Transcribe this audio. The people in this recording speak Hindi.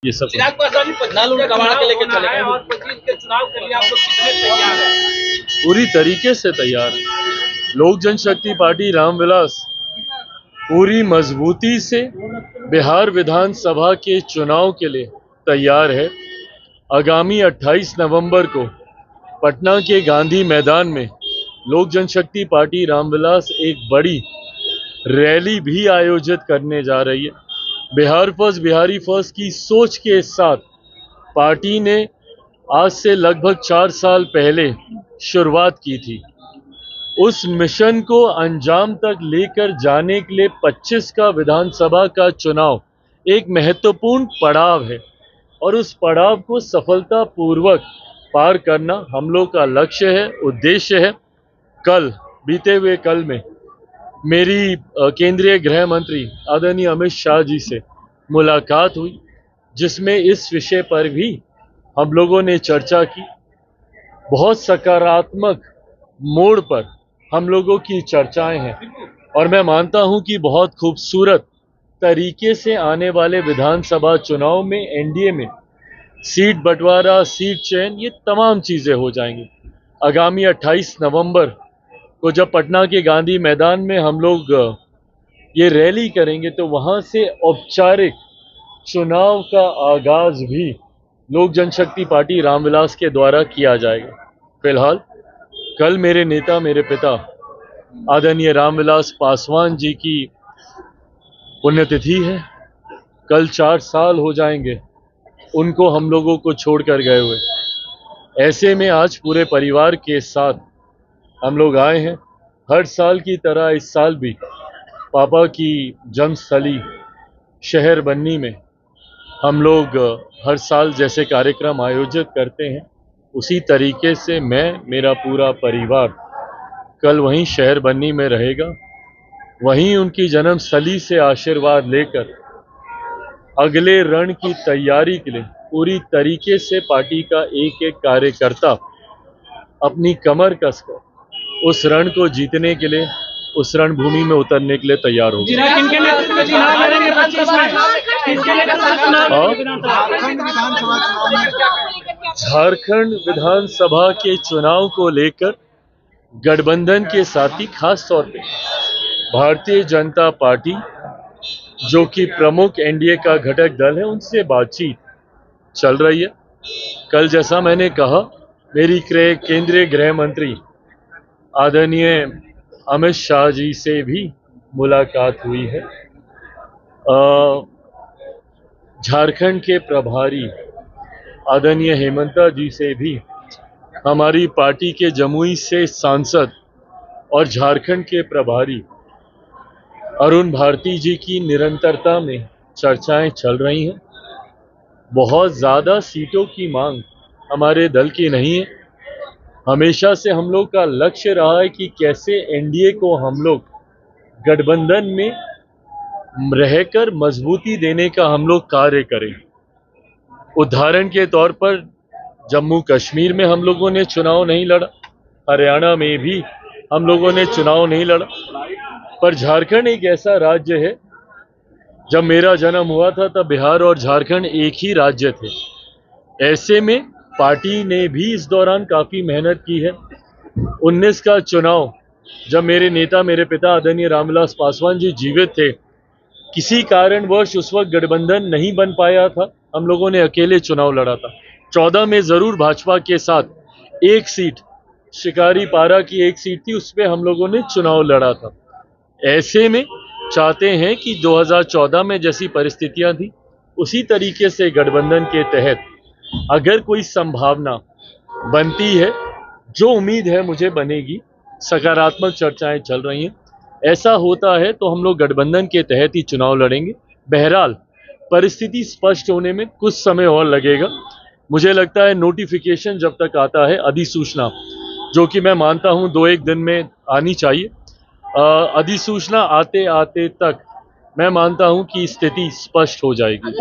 ये सब चिराग पासवान कबाड़ा के लेके चले गए और 25 के चुनाव के लिए आप लोग कितने तैयार हैं? पूरी तरीके से तैयार है। लोक जनशक्ति पार्टी रामविलास पूरी मजबूती से बिहार विधानसभा के चुनाव के लिए तैयार है। आगामी 28 नवंबर को पटना के गांधी मैदान में लोक जनशक्ति पार्टी रामविलास एक बड़ी रैली भी आयोजित करने जा रही है। बिहार फर्स्ट बिहारी फर्स्ट की सोच के साथ पार्टी ने आज से लगभग 4 साल पहले शुरुआत की थी। उस मिशन को अंजाम तक लेकर जाने के लिए 25 का विधानसभा का चुनाव एक महत्वपूर्ण पड़ाव है और उस पड़ाव को सफलतापूर्वक पार करना हम लोग का लक्ष्य है, उद्देश्य है। बीते हुए कल में मेरी केंद्रीय गृह मंत्री आदरणीय अमित शाह जी से मुलाकात हुई, जिसमें इस विषय पर भी हम लोगों ने चर्चा की। बहुत सकारात्मक मोड़ पर हम लोगों की चर्चाएं हैं और मैं मानता हूं कि बहुत खूबसूरत तरीके से आने वाले विधानसभा चुनाव में एनडीए में सीट बंटवारा, सीट चयन, ये तमाम चीजें हो जाएंगी। आगामी 28 नवंबर को जब पटना के गांधी मैदान में हम लोग ये रैली करेंगे तो वहां से औपचारिक चुनाव का आगाज भी लोक जनशक्ति पार्टी रामविलास के द्वारा किया जाएगा। फिलहाल कल मेरे नेता, मेरे पिता आदरणीय रामविलास पासवान जी की पुण्यतिथि है। कल 4 साल हो जाएंगे उनको हम लोगों को छोड़कर गए हुए। ऐसे में आज पूरे परिवार के साथ हम लोग आए हैं। हर साल की तरह इस साल भी पापा की जन्मस्थली शहर बन्नी में हम लोग हर साल जैसे कार्यक्रम आयोजित करते हैं, उसी तरीके से मेरा पूरा परिवार कल वहीं शहर बन्नी में रहेगा। वहीं उनकी जन्मस्थली से आशीर्वाद लेकर अगले रण की तैयारी के लिए पूरी तरीके से पार्टी का एक एक कार्यकर्ता अपनी कमर कसकर उस रण को जीतने के लिए, उस रणभूमि में उतरने के लिए तैयार होगा। झारखंड विधानसभा के चुनाव को लेकर गठबंधन के साथी, खास तौर पे भारतीय जनता पार्टी जो कि प्रमुख एनडीए का घटक दल है, उनसे बातचीत चल रही है। कल जैसा मैंने कहा, मेरी केंद्रीय गृह मंत्री आदरणीय अमित शाह जी से भी मुलाकात हुई है। झारखंड के प्रभारी आदरणीय हेमंता जी से भी, हमारी पार्टी के जमुई से सांसद और झारखंड के प्रभारी अरुण भारती जी की निरंतरता में चर्चाएं चल रही हैं। बहुत ज़्यादा सीटों की मांग हमारे दल की नहीं है। हमेशा से हम लोग का लक्ष्य रहा है कि कैसे एनडीए को हम लोग गठबंधन में रहकर मजबूती देने का हम लोग कार्य करें। उदाहरण के तौर पर जम्मू कश्मीर में हम लोगों ने चुनाव नहीं लड़ा, हरियाणा में भी हम लोगों ने चुनाव नहीं लड़ा, पर झारखंड एक ऐसा राज्य है, जब मेरा जन्म हुआ था तब बिहार और झारखंड एक ही राज्य थे। ऐसे में पार्टी ने भी इस दौरान काफी मेहनत की है। 19 का चुनाव जब मेरे नेता, मेरे पिता आदरणीय रामविलास पासवान जी जीवित थे, किसी कारणवश उस वक्त गठबंधन नहीं बन पाया था, हम लोगों ने अकेले चुनाव लड़ा था। 14 में जरूर भाजपा के साथ एक सीट, शिकारी पारा की एक सीट थी, उस पर हम लोगों ने चुनाव लड़ा था। ऐसे में चाहते हैं कि 2014 में जैसी परिस्थितियां थी, उसी तरीके से गठबंधन के तहत अगर कोई संभावना बनती है, जो उम्मीद है मुझे बनेगी, सकारात्मक चर्चाएं चल रही हैं, ऐसा होता है तो हम लोग गठबंधन के तहत ही चुनाव लड़ेंगे। बहरहाल परिस्थिति स्पष्ट होने में कुछ समय और लगेगा। मुझे लगता है नोटिफिकेशन जब तक आता है, अधिसूचना, जो कि मैं मानता हूं 2-1 दिन में आनी चाहिए, अधिसूचना आते आते तक मैं मानता हूं कि स्थिति स्पष्ट हो जाएगी।